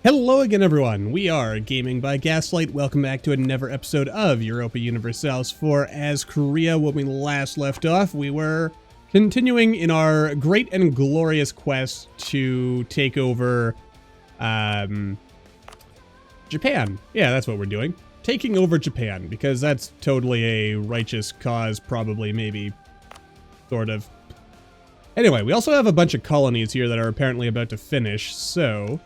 Hello again, everyone. We are Gaming by Gaslight. Welcome back to another episode of Europa Universalis IV. As Korea, when we last left off, we were continuing in our great and glorious quest to take over, Japan. Yeah, that's what we're doing. Taking over Japan, because that's totally a righteous cause, probably, maybe, sort of. Anyway, we also have a bunch of colonies here that are apparently about to finish, so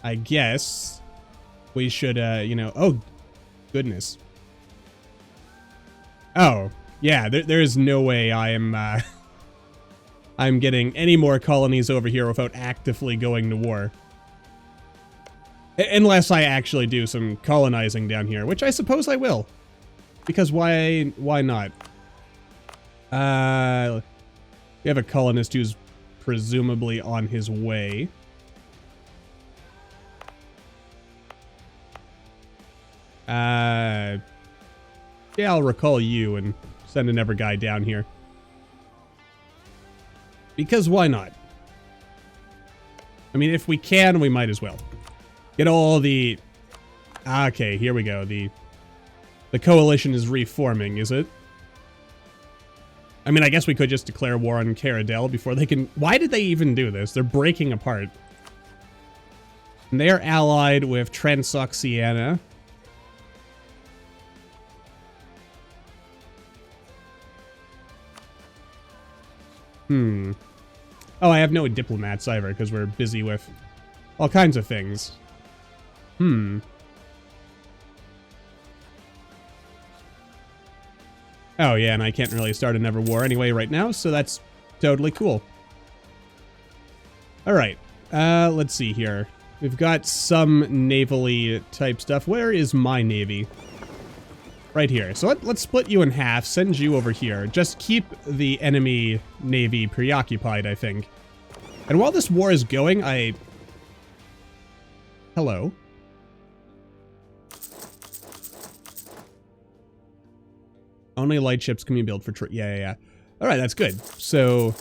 I guess we should, oh, goodness. Oh, yeah, there is no way I am, I'm getting any more colonies over here without actively going to war. Unless I actually do some colonizing down here, which I suppose I will. Because why not? We have a colonist who's presumably on his way. Yeah, I'll recall you and send another guy down here. Because why not? I mean, if we can, we might as well. Get all the... Okay, here we go. The coalition is reforming, is it? I mean, I guess we could just declare war on Caradel before they can... Why did they even do this? They're breaking apart. And they are allied with Transoxiana. Oh, I have no diplomats either, because we're busy with all kinds of things. Oh, yeah, and I can't really start another war anyway right now, so that's totally cool. Alright, let's see here. We've got some navally type stuff. Where is my navy? Right here. So let's split you in half, send you over here. Just keep the enemy navy preoccupied, I think. And while this war is going, Hello. Only light ships can be built for... Yeah. Alright, that's good. So,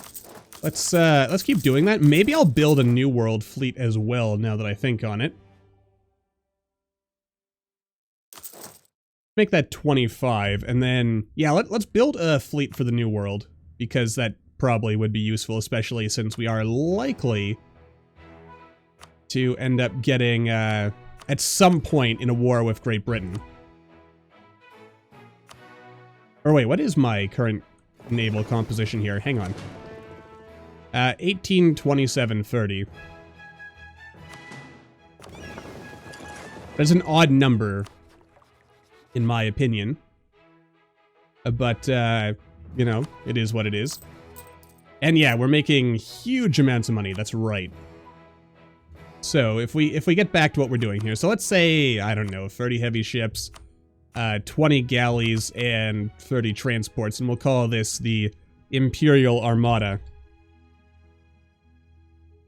let's keep doing that. Maybe I'll build a new world fleet as well, now that I think on it. Make that 25, and then, yeah, let's build a fleet for the New World, because that probably would be useful, especially since we are likely to end up getting, at some point in a war with Great Britain. Or wait, what is my current naval composition here? Hang on. 18, 27, 30. That's an odd number, in my opinion. But, you know, it is what it is. And yeah, we're making huge amounts of money, that's right. So, if we get back to what we're doing here, so let's say, I don't know, 30 heavy ships, 20 galleys, and 30 transports, and we'll call this the Imperial Armada.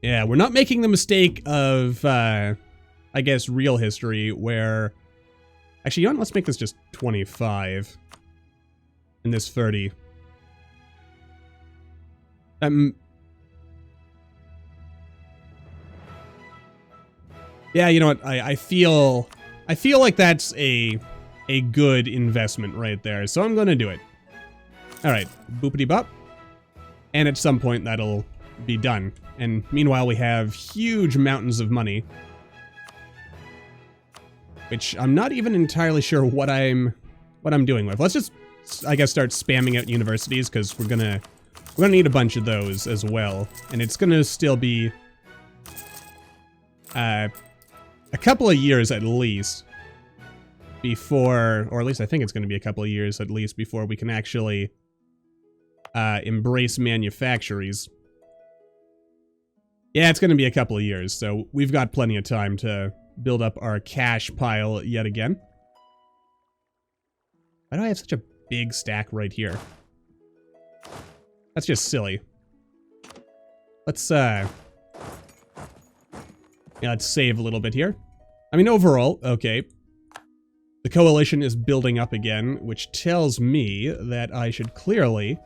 Yeah, we're not making the mistake of, I guess, real history, where... Actually, you know what? Let's make this just 25. And this 30. Yeah, you know what? I feel like that's a good investment right there. So I'm gonna do it. Alright, boopity bop. And at some point that'll be done. And meanwhile we have huge mountains of money. Which I'm not even entirely sure what I'm doing with. Let's just, I guess, start spamming out universities, because we're gonna need a bunch of those as well, and it's gonna still be a couple of years at least before, or at least I think it's gonna be a couple of years at least before we can actually embrace manufactories. Yeah, it's gonna be a couple of years, so we've got plenty of time to build up our cash pile yet again. Why do I have such a big stack right here? That's just silly. Let's, yeah, let's save a little bit here. I mean, overall, okay. The coalition is building up again, which tells me that I should clearly...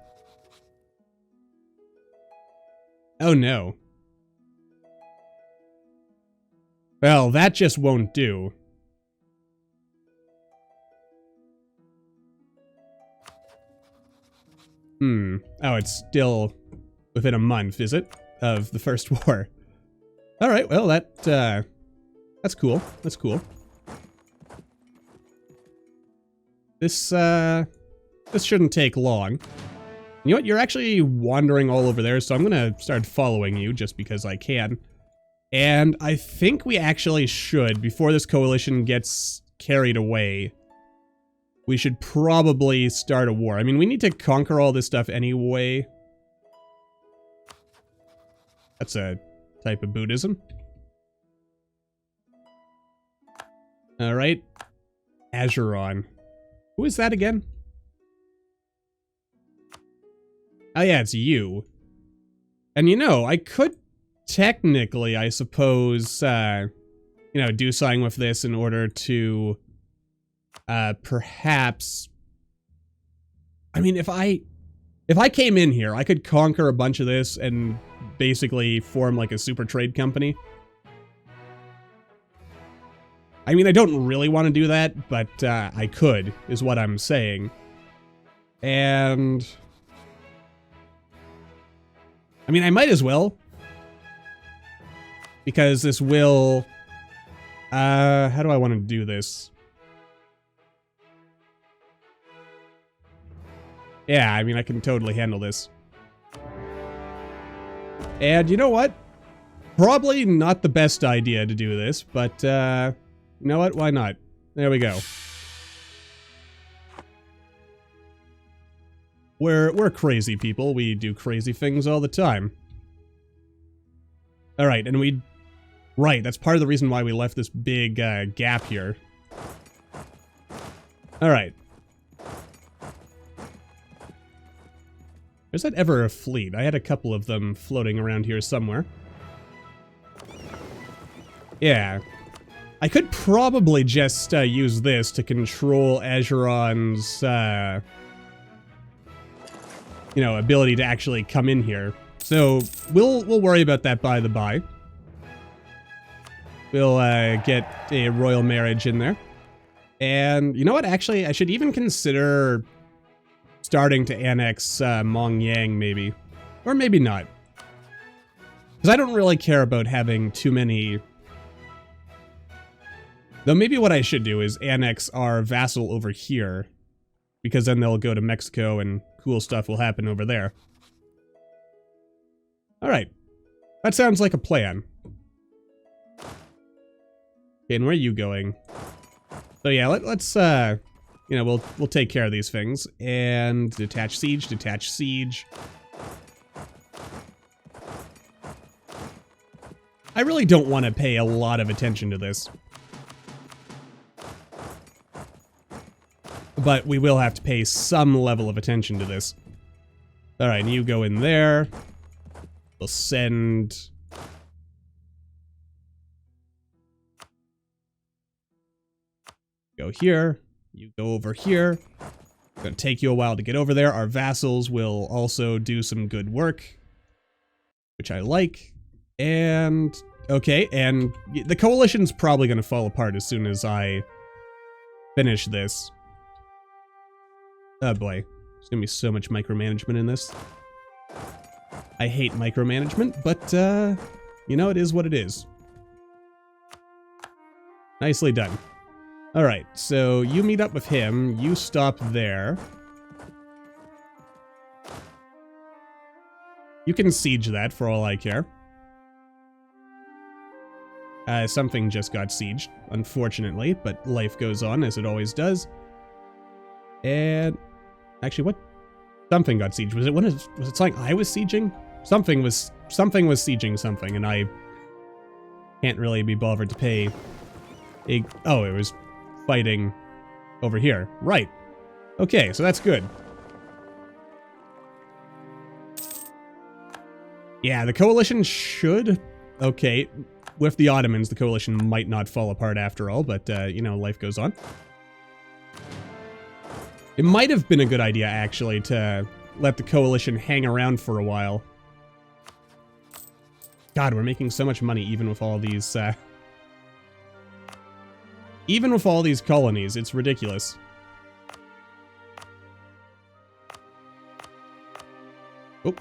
Oh no. Well, that just won't do. Oh, it's still within a month, is it? Of the first war. Alright, well, that's cool. That's cool. This shouldn't take long. You know what? You're actually wandering all over there, so I'm gonna start following you just because I can. And I think we actually should, before this coalition gets carried away, we should probably start a war. I mean, we need to conquer all this stuff anyway. That's a type of Buddhism. Alright. Azuron. Who is that again? Oh yeah, it's you. And you know, I could technically, I suppose, you know, do something with this in order to, perhaps... I mean, if I came in here, I could conquer a bunch of this and basically form like a super trade company. I mean, I don't really want to do that, but I could, is what I'm saying. And... I mean, I might as well. Because this will... how do I want to do this? Yeah, I mean, I can totally handle this. And you know what? Probably not the best idea to do this, but, you know what? Why not? There we go. We're crazy people. We do crazy things all the time. Alright, and we... Right, that's part of the reason why we left this big, gap here. Alright. Is that ever a fleet? I had a couple of them floating around here somewhere. Yeah. I could probably just, use this to control Azuron's, you know, ability to actually come in here. So, we'll worry about that by the by. We'll, get a royal marriage in there. And, you know what, actually, I should even consider starting to annex, Mongyang, maybe. Or maybe not. Because I don't really care about having too many... Though maybe what I should do is annex our vassal over here. Because then they'll go to Mexico and cool stuff will happen over there. Alright. That sounds like a plan. Okay, and where are you going? So yeah, let's you know, we'll take care of these things. And detach siege, detach siege. I really don't want to pay a lot of attention to this. But we will have to pay some level of attention to this. Alright, you go in there. We'll send... Go here. You go over here. It's gonna take you a while to get over there. Our vassals will also do some good work. Which I like. And... Okay, and the coalition's probably gonna fall apart as soon as I finish this. Oh boy. There's gonna be so much micromanagement in this. I hate micromanagement, but, you know, it is what it is. Nicely done. Alright, so you meet up with him, you stop there. You can siege that for all I care. Something just got sieged, unfortunately, but life goes on as it always does. And... Actually, what? Something got sieged. Was it something I was sieging? Something was sieging something, and I can't really be bothered to pay a... Oh, it was fighting over here. Right. Okay, so that's good. Yeah, the coalition should... Okay, with the Ottomans, the coalition might not fall apart after all, but, you know, life goes on. It might have been a good idea, actually, to let the coalition hang around for a while. God, we're making so much money even with all these Even with all these colonies, it's ridiculous. Oh.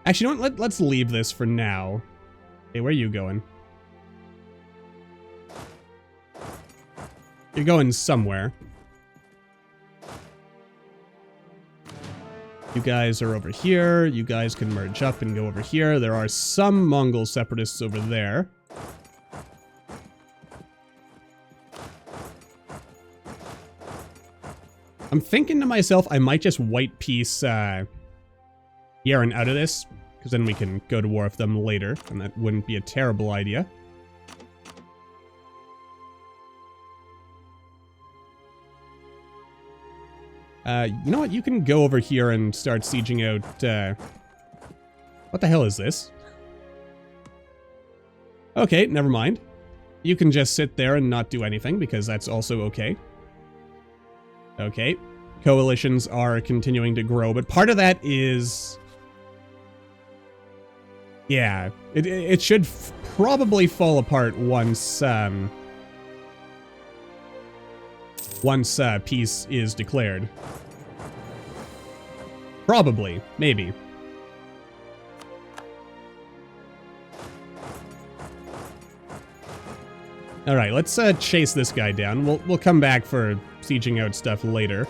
Actually, you know what? Let's leave this for now. Hey, where are you going? You're going somewhere. You guys are over here. You guys can merge up and go over here. There are some Mongol separatists over there. I'm thinking to myself, I might just white piece Yaren out of this, because then we can go to war with them later, and that wouldn't be a terrible idea. You know what? You can go over here and start sieging out, what the hell is this? Okay, never mind. You can just sit there and not do anything, because that's also okay. Okay. Coalitions are continuing to grow, but part of that is... Yeah, it should probably fall apart once, peace is declared. Probably. Maybe. Alright, let's chase this guy down. We'll come back for sieging out stuff later.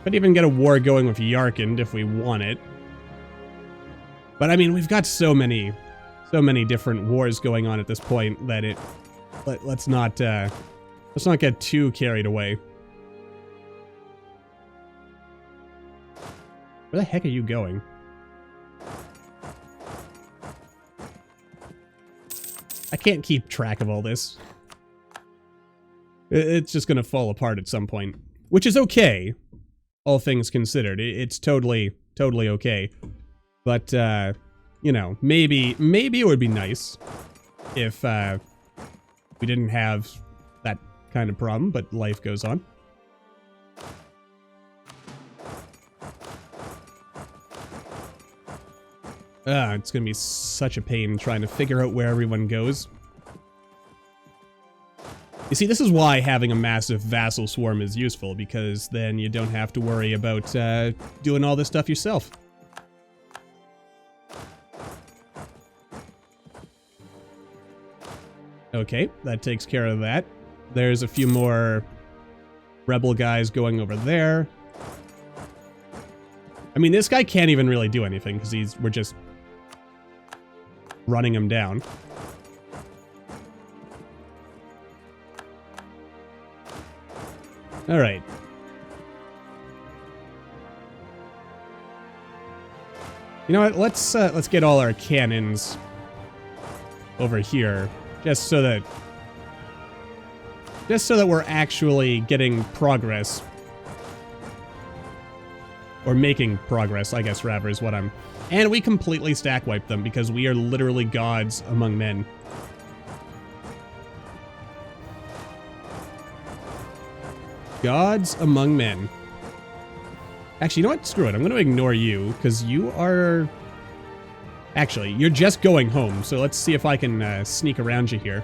Could even get a war going with Yarkand if we want it. But I mean, we've got so many different wars going on at this point that let's not get too carried away. Where the heck are you going? I can't keep track of all this. It's just gonna fall apart at some point. Which is okay, all things considered. It's totally okay. But, you know, maybe it would be nice if we didn't have that kind of problem, but life goes on. It's gonna be such a pain trying to figure out where everyone goes. You see, this is why having a massive vassal swarm is useful, because then you don't have to worry about doing all this stuff yourself. Okay, that takes care of that. There's a few more rebel guys going over there. I mean, this guy can't even really do anything, because we're just running him down. Alright. You know what, let's get all our cannons over here, just so that we're actually getting progress. Or making progress, I guess, rather, is what I'm... And we completely stack wipe them, because we are literally gods among men. Gods among men. Actually, you know what? Screw it. I'm going to ignore you, because you are... Actually, you're just going home, so let's see if I can sneak around you here.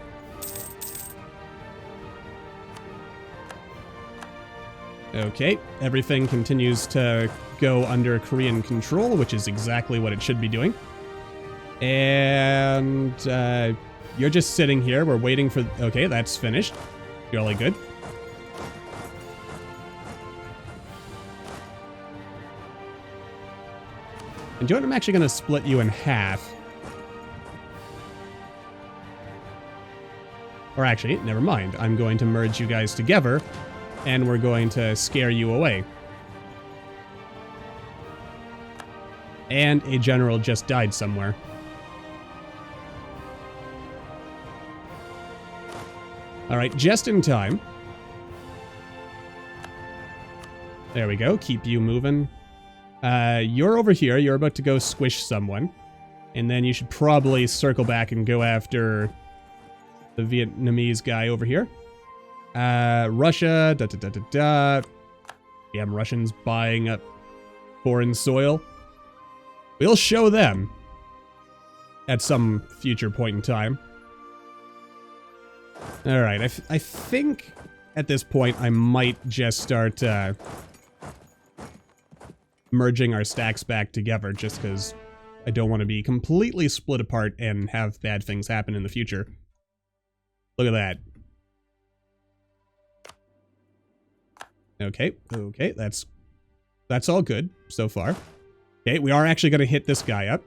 Okay, everything continues to go under Korean control, which is exactly what it should be doing. And you're just sitting here. We're waiting for... Okay, that's finished. Jolly good. And you know what? I'm actually going to split you in half. Or actually, never mind. I'm going to merge you guys together, and we're going to scare you away. And a general just died somewhere. Alright, just in time. There we go. Keep you moving. You're over here. You're about to go squish someone. And then you should probably circle back and go after the Vietnamese guy over here. Russia, Damn Russians buying up foreign soil. We'll show them at some future point in time. All right, I think at this point I might just start merging our stacks back together just because I don't want to be completely split apart and have bad things happen in the future. Look at that. Okay, okay, that's all good so far. Okay, we are actually going to hit this guy up,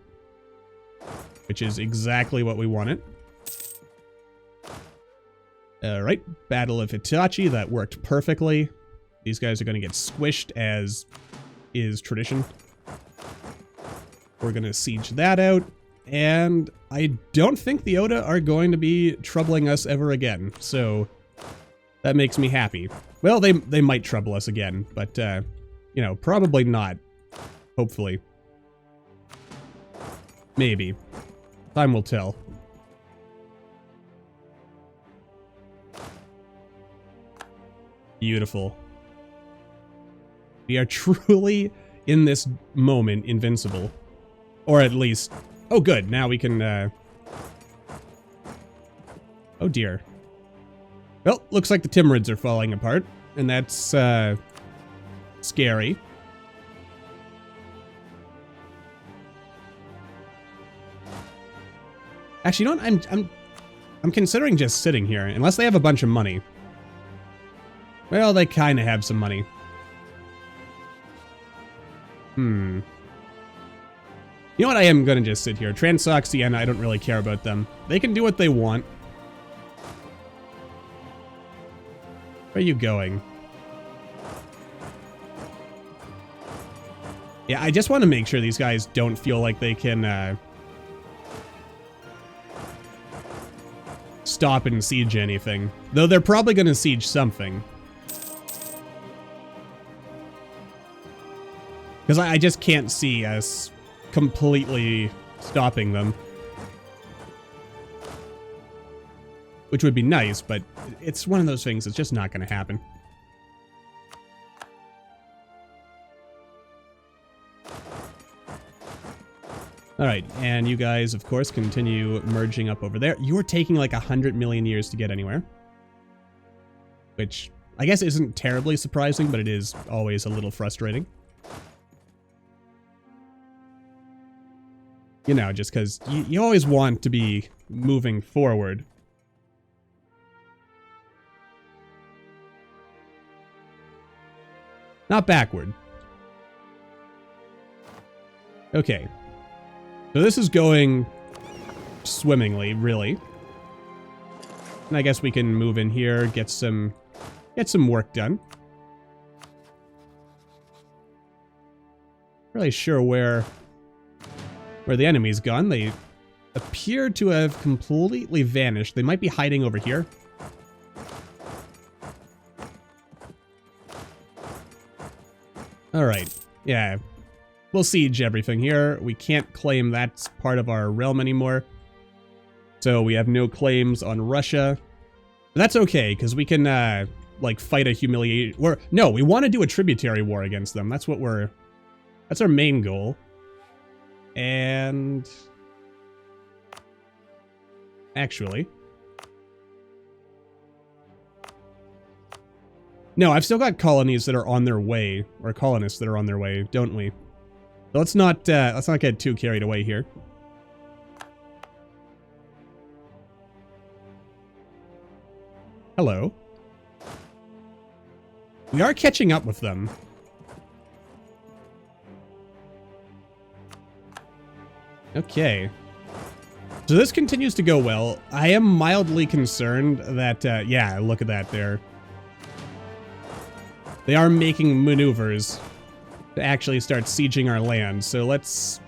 which is exactly what we wanted. Alright, Battle of Hitachi, that worked perfectly. These guys are going to get squished, as is tradition. We're going to siege that out, and I don't think the Oda are going to be troubling us ever again, so that makes me happy. Well, they might trouble us again, but, you know, probably not. Hopefully. Maybe. Time will tell. Beautiful. We are truly, in this moment, invincible. Or at least... Oh, good. Now we can, Oh, dear. Well, looks like the Timurids are falling apart. And that's, scary. Actually, you know what? I'm considering just sitting here, unless they have a bunch of money. Well, they kind of have some money. You know what? I am going to just sit here. Transox, Sienna, I don't really care about them. They can do what they want. Where are you going? Yeah, I just want to make sure these guys don't feel like they can, stop and siege anything. Though they're probably going to siege something. Because I just can't see us completely stopping them. Which would be nice, but it's one of those things that's just not going to happen. Alright, and you guys, of course, continue merging up over there. You're taking like 100 million years to get anywhere. Which, I guess isn't terribly surprising, but it is always a little frustrating. You know, just because you always want to be moving forward. Not backward. Okay. So this is going swimmingly, really. And I guess we can move in here, get some work done. Really sure where the enemy's gone. They appear to have completely vanished. They might be hiding over here. Alright, yeah. We'll siege everything here. We can't claim that's part of our realm anymore. So we have no claims on Russia. But that's okay, because we can, like, fight a humiliation... No, we want to do a tributary war against them. That's what we're... That's our main goal. And... Actually... No, I've still got colonies that are on their way, or colonists that are on their way, don't we? So let's not get too carried away here. Hello. We are catching up with them. Okay. So this continues to go well. I am mildly concerned that, yeah, look at that there. They are making maneuvers to actually start sieging our land, so let's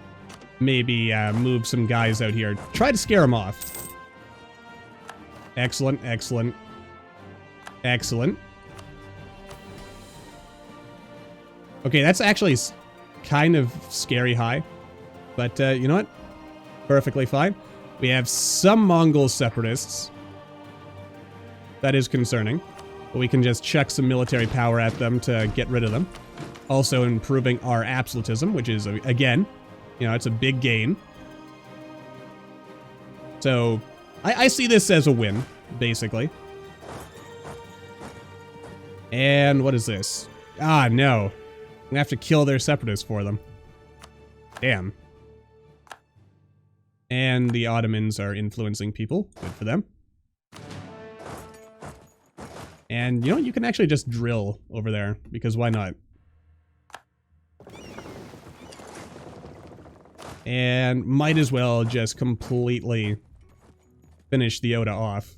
maybe move some guys out here. Try to scare them off. Excellent, excellent. Excellent. Okay, that's actually kind of scary high. But, you know what? Perfectly fine. We have some Mongol separatists. That is concerning. But we can just chuck some military power at them to get rid of them. Also improving our absolutism, which is, again, you know, it's a big gain. So, I see this as a win, basically. And what is this? Ah, no. I'm gonna have to kill their separatists for them. Damn. And the Ottomans are influencing people. Good for them. And, you know, you can actually just drill over there, because why not? And might as well just completely finish the Oda off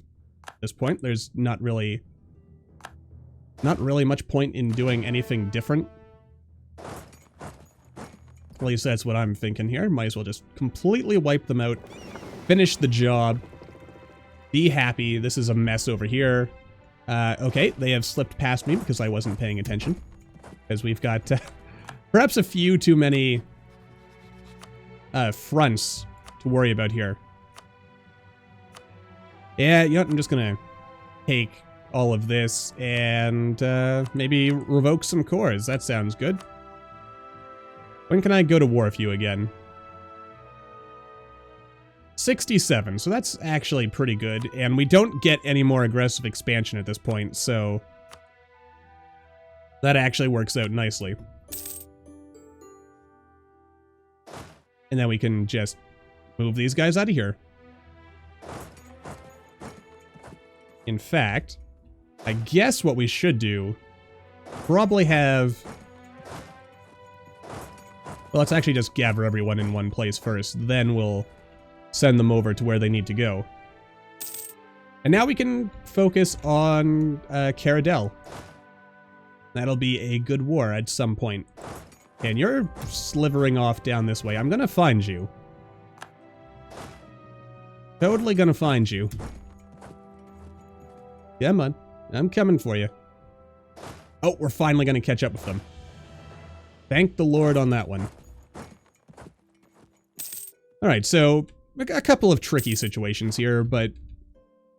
at this point. There's not really much point in doing anything different. At least that's what I'm thinking here. Might as well just completely wipe them out, finish the job, be happy. This is a mess over here. Okay, they have slipped past me because I wasn't paying attention. Because we've got perhaps a few too many fronts to worry about here. Yeah, you know what, I'm just gonna take all of this and maybe revoke some cores. That sounds good. When can I go to war with you again? 67, so that's actually pretty good, and we don't get any more aggressive expansion at this point, so that actually works out nicely. And then we can just move these guys out of here. In fact, I guess what we should do, probably have... Well, let's actually just gather everyone in one place first, then we'll send them over to where they need to go. And now we can focus on Caradel. That'll be a good war at some point. And you're slivering off down this way. I'm gonna find you. Totally gonna find you. Come on. I'm coming for you. Oh, we're finally gonna catch up with them. Thank the Lord on that one. Alright, so a couple of tricky situations here, but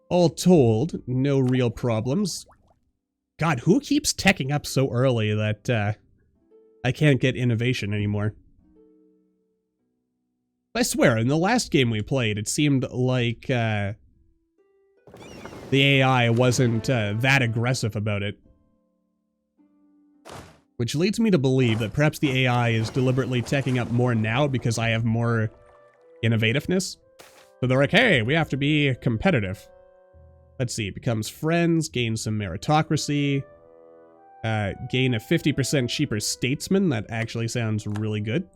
all told, no real problems. God, who keeps teching up so early that I can't get innovation anymore? I swear, in the last game we played, it seemed like the AI wasn't that aggressive about it. Which leads me to believe that perhaps the AI is deliberately teching up more now because I have more innovativeness. So they're like, hey, we have to be competitive. Let's see, becomes friends, gain some meritocracy, gain a 50% cheaper statesman. That actually sounds really good.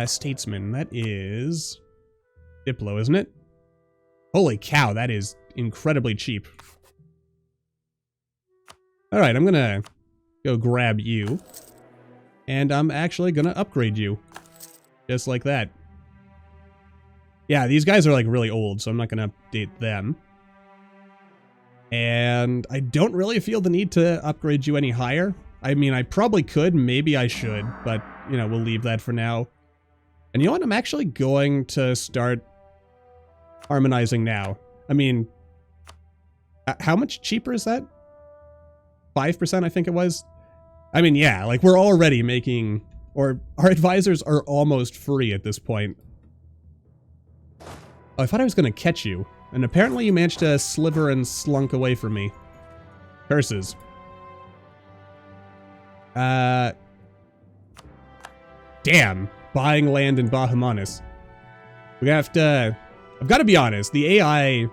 Statesman, that is Diplo, isn't it? Holy cow, that is incredibly cheap. Alright, I'm gonna go grab you. And I'm actually gonna upgrade you. Just like that. Yeah, these guys are like really old, so I'm not gonna update them. And I don't really feel the need to upgrade you any higher. I mean, I probably could, maybe I should, but, you know, we'll leave that for now. And you know what? I'm actually going to start harmonizing now. I mean, how much cheaper is that? 5%, I think it was. I mean, yeah, like we're already making, or our advisors are almost free at this point. Oh, I thought I was going to catch you. And apparently you managed to sliver and slunk away from me. Curses. Damn. Buying land in Bahamas. We have to... I've got to be honest. The AI...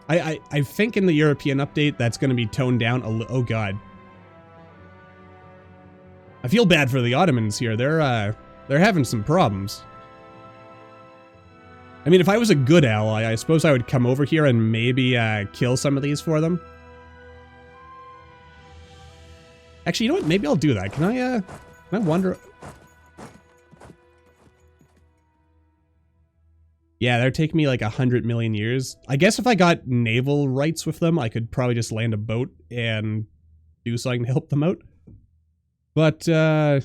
I think in the European update that's going to be toned down a little... Oh, God. I feel bad for the Ottomans here. They're having some problems. I mean, if I was a good ally, I suppose I would come over here and maybe kill some of these for them. Actually, you know what? Maybe I'll do that. Can I wander? Yeah, that'd take me like 100 million years. I guess if I got naval rights with them, I could probably just land a boat and do something to help them out. But, yeah,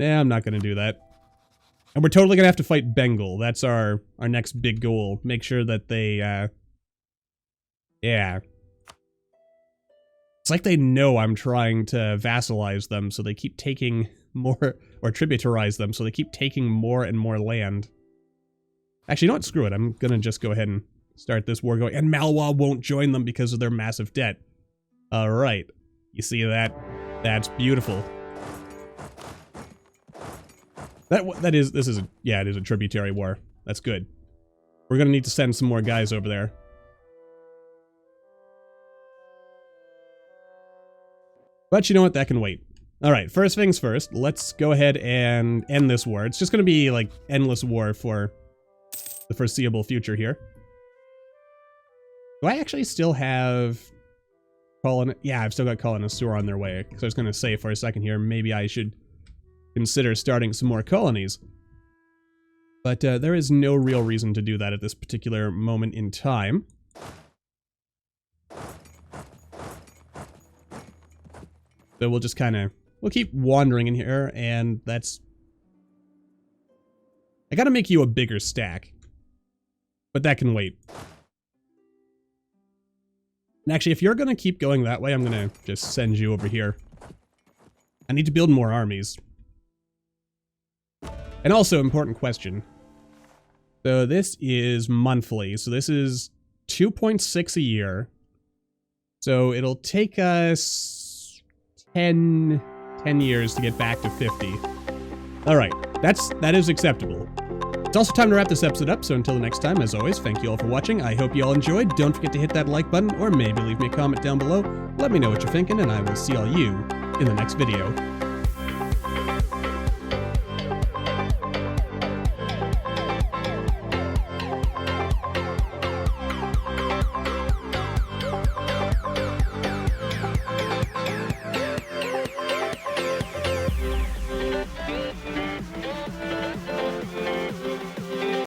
I'm not gonna do that. And we're totally gonna have to fight Bengal. That's our next big goal. Make sure that they, yeah. It's like they know I'm trying to vassalize them, so they keep taking more, or tributarize them, so they keep taking more and more land. Actually, you know what? Screw it. I'm gonna just go ahead and start this war going. And Malwa won't join them because of their massive debt. Alright. You see that? That's beautiful. This is a tributary war. That's good. We're gonna need to send some more guys over there. But you know what? That can wait. Alright, first things first, let's go ahead and end this war. It's just gonna be, like, endless war for the foreseeable future here. Do I actually still have... Yeah, I've still got Colonisaur on their way. So I was gonna say for a second here, maybe I should consider starting some more colonies. But there is no real reason to do that at this particular moment in time. So we'll just kind of... We'll keep wandering in here, and that's... I gotta make you a bigger stack. But that can wait. And actually, if you're gonna keep going that way, I'm gonna just send you over here. I need to build more armies. And also, important question. So this is monthly, so this is 2.6 a year. So it'll take us 10 years to get back to 50. Alright, that is acceptable. It's also time to wrap this episode up, so until the next time, as always, thank you all for watching. I hope you all enjoyed. Don't forget to hit that like button, or maybe leave me a comment down below. Let me know what you're thinking, and I will see all you in the next video.